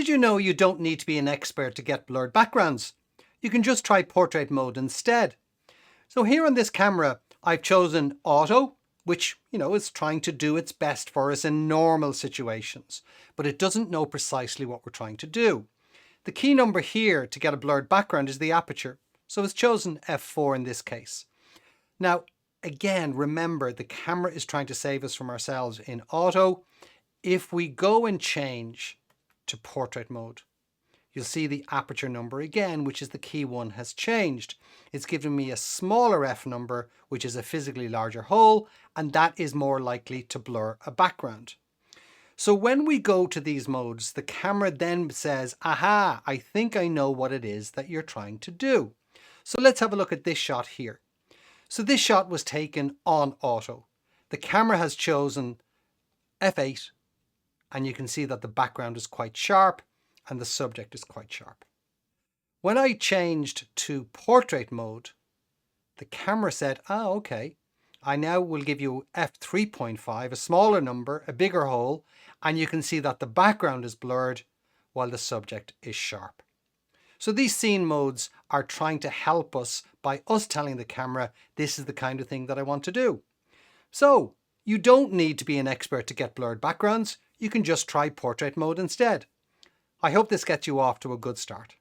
Did you know you don't need to be an expert to get blurred backgrounds? You can just try portrait mode instead. So here on this camera, I've chosen auto, which, is trying to do its best for us in normal situations, but it doesn't know precisely what we're trying to do. The key number here to get a blurred background is the aperture, so it's chosen f4 in this case. Now, again, remember the camera is trying to save us from ourselves in auto. If we go and change to portrait mode, you'll see the aperture number again, which is the key one, has changed. It's given me a smaller f number, which is a physically larger hole, and that is more likely to blur a background. So when we go to these modes, the camera then says, aha, I think I know what it is that you're trying to do. So let's have a look at this shot here. So this shot was taken on auto. The camera has chosen f8, and you can see that the background is quite sharp and the subject is quite sharp. When I changed to portrait mode, the camera said, okay, I now will give you f3.5, a smaller number, a bigger hole, and you can see that the background is blurred while the subject is sharp. So these scene modes are trying to help us by us telling the camera, this is the kind of thing that I want to do. So you don't need to be an expert to get blurred backgrounds. You can just try portrait mode instead. I hope this gets you off to a good start.